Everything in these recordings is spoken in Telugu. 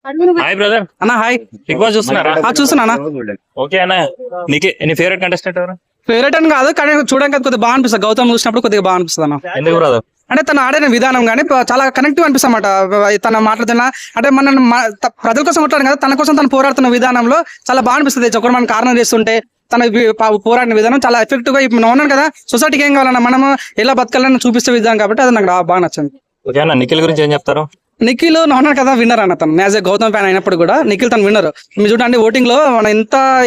Hi brother. అన్న హాయ్. బిగ్ బాస్ చూస్తున్నారా? చూస్తున్నా. ఓకే అన్న, నీ ఫేవరెట్ కంటెస్టెంట్ ఎవరు? ఫేవరెట్ అని కాదు, కానీ చూడడానికి కొద్దిగా బాగా అనిపిస్తుంది. గౌతమ్ చూసినప్పుడు కొద్దిగా బాగా అనిపిస్తుంది అన్న. ఎందుకు బ్రదర్? అంటే తను ఆడిన విధానం కానీ చాలా కనెక్టివ్ అనిపిస్తుంది అన్నమాట. తన మాట్లాడుతున్నా అంటే మన ప్రజల కోసం కొట్లాడు కదా, తన కోసం తను పోరాడుతున్న విధానంలో చాలా బాగా అనిపిస్తుంది. ఒకరు మనం కారణం చేస్తుంటే తన పోరాడిన విధానం చాలా ఎఫెక్టివ్ గా ఇప్పుడు ఉన్నాను కదా, సొసైటీకి ఏం కావాలన్నా మనం ఎలా బతకాలని చూపిస్తే విధానం కాబట్టి అది నాకు బాగా నచ్చింది. ఓకే అన్న, నిఖిల్ గురించి ఏం చెప్తారు? నిఖిల్ ఉన్నాడు కదా విన్నర్ అన్న. తను యాజ్ ఏ గౌతమ్ ఫ్యాన్ అయినప్పుడు కూడా నిఖిల్ తను విన్నర్. మీరు చూడండి ఓటింగ్ లో మన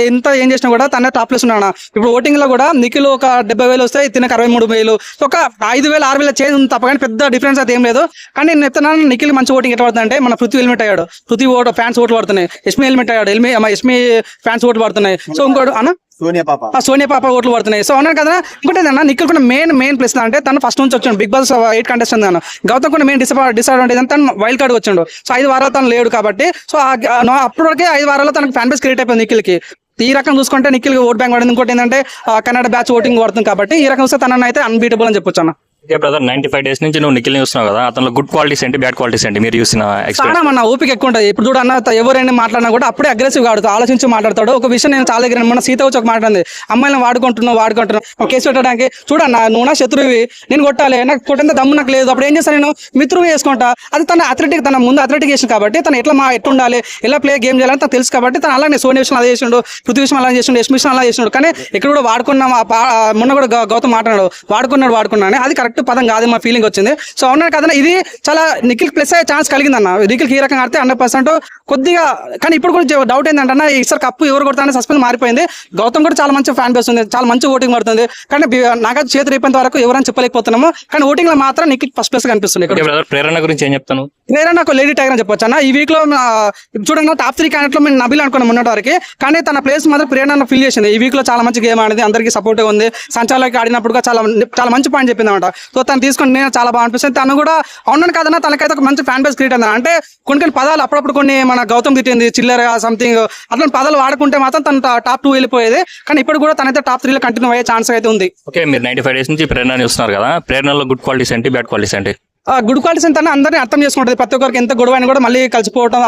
ఎంత ఏం చేసినా కూడా తనే టాప్ ప్లేస్ ఉన్నాడు. ఇప్పుడు ఓటింగ్ లో కూడా నిఖిల్ ఒక 70,000 వస్తే తినకు 63,000, ఒక 5,000 6,000 చేంజ్ ఉంది తప్ప, కానీ పెద్ద డిఫరెన్స్ అయితే ఏం లేదు. కానీ నేను చెప్తున్నాను నిఖిల్ మంచి ఓటింగ్ ఎట్లా పడుతుంది అంటే, మన పృథ్వీ హెల్మెట్ అయ్యాడు, పృథ్వీ ఫ్యాన్స్ ఓట్లు పడుతున్నాయి. యష్మి హెల్మెట్ అయ్యాడు, యష్మి ఫ్యాన్స్ ఓట్లు పడుతున్నాయి. సో ఇంకోటి అన్న సోనియా పాప ఓట్లు పడుతున్నాయి. సో అన్నాను కదా. ఇంకోటి ఏంటన్నా, నిఖిల్ కూడా మెయిన్ ప్లేస్ అంటే తను ఫస్ట్ నుంచి వచ్చాడు బిగ్ బాస్ 8 కంటెస్టెంట్ అన్న. గౌతమ్ కూడా మెయిన్ డిసడ్వాంటేజ్ అంటే తను వైల్డ్ కార్డ్ వచ్చాడు. సో 5 వారాలు తను లేడు కాబట్టి, సో అప్పటి వరకే 5 వారాల్లో తనకు ఫ్యాన్ బేస్ క్రియేట్ అయిపోయింది నిఖిల్కి. ఈ రకం చూసుకుంటే నిఖిల్ ఓట్ బ్యాంక్ పడింది. ఇంకోటి ఏంటంటే కన్నడ బ్యాచ్ ఓటింగ్ పడుతుంది కాబట్టి ఈ రకం చూస్తే తనని అయితే అన్బీటబుల్ అని చెప్పొచ్చు అన్న. ఓకే బ్రదర్, 95 days నుంచి నువ్వు నిఖిల్ చూస్తున్నావు కదా, అతను గుడ్ క్వాలిటీస్ ఏంటి, బ్యాడ్ క్వాలిటీస్ ఏంటి మీరు చూసిన చాలా మన ఓపిక ఎక్కువ ఉంటుంది. ఇప్పుడు చూడ అన్న, ఎవరైనా మాట్లాడినా కూడా అప్పుడే అగ్రెసివ్ ఆడుతాడు, ఆలోచించి మాట్లాడతాడు. ఒక విషయం నేను చాలా దగ్గర మన సీత వచ్చి ఒక మాట్లాడింది, అమ్మాయిలను వాడుకుంటున్నావు కేసు పెట్టడానికి. చూడన్నా, నువ్వు నా శత్రువి, నేను కొట్టాలి, నాకు కొట్టేంత దమ్ము నాకు లేదు. అప్పుడు ఏం చేస్తాను, నేను మిత్రువు చేసుకుంటా. అది తన తన ముందు అథ్లెటిక్ చేసింది కాబట్టి తను ఎట్లా ఉండాలి, ఎలా ప్లే గేమ్ చేయాలని తను తెలుసు కాబట్టి తను అలానే సోని విషయం అలా చేసిండు, పృథ్వీ విషయం అలా చేసిండు, యశ్మి విషయం అలా చేసిండు. కానీ ఇక్కడ కూడా వాడుకున్నాం. మొన్న కూడా గౌతమ్ మాట్లాడాడు, వాడుకున్నాను. అది కరెక్ట్ పదం కాదు, మా ఫీలింగ్ వచ్చింది. సో అవునా కదా, ఇది చాలా నిఖిల్ ప్లస్ అయ్యే ఛాన్స్ కలిగింది అన్న. నిఖిల్ ఈ రకంగా ఆడితే 100% కొద్దిగా. కానీ ఇప్పుడు కూడా డౌట్ ఏంటంటే, ఈసారి కప్పు ఎవరు కొడతారనే సస్పెన్స్ మారిపోయింది. గౌతమ్ కూడా చాలా మంచి ఫ్యాన్ బేస్ ఉంది, చాలా మంచి ఓటింగ్ పడుతుంది. కానీ నాగార్జున చేతి రేపేంత వరకు ఎవరైనా చెప్పలేకపోతున్నాము. కానీ ఓటింగ్ లో మాత్రం నిఖిల్ ఫస్ట్ ప్లేస్ కనిపిస్తుంది. ప్రేరణ గురించి ఏం చెప్తాను? ప్రేరణ ఒక లేడీ టైగర్ అని చెప్పొచ్చు అన్న. ఈ వీక్ లో చూడండి టాప్ 3 క్యాండిడేట్ లో మేము నబిల్ అనుకున్నాం మొన్నటి వరకు. కానీ తన ప్లేస్ మాత్రం ప్రేరణ ఫీల్ చేసింది. ఈ వీక్ లో చాలా మంచి గేమ్ ఆడింది, అందరికీ సపోర్ట్ ఉంది. సంచాలకి ఆడినప్పుడు చాలా మంచి పాయింట్ చెప్పింది అనమాట. సో తను తీసుకొని నేను చాలా బాగా అనిపిస్తుంది. తను కూడా అవునని కాదన్నా, తనకైతే ఒక మంచి ఫ్యాన్ బేస్ క్రియేట్ అయింది. అంటే కొన్ని పదాలు అప్పుడప్పుడు కొన్ని మన గౌతమ్ తిట్టింది, చిల్లర సంథింగ్ అట్లా పదాలు వాడుకుంటే మాత్రం తన టాప్ 2 వెళ్ళిపోయేది. కానీ ఇప్పుడు కూడా తనైతే టాప్ 3 లో కంటిన్యూ అయ్యే ఛాన్స్ అయితే ఉంది. ఓకే, మీరు 95 days నుంచి ప్రేరణ చూస్తున్నారు కదా, ప్రేరణలో గుడ్ క్వాలిటీస్ ఏంటి, బ్యాడ్ క్వాలిటీస్ ఏంటి? గుడ్ క్వాలిటీస్ ఎంత అందరినీ అర్థం చేసుకుంటుంది. ప్రతి ఒక్కరికి ఎంత గొడవ అయినా కూడా మళ్ళీ కలిసిపోవడం,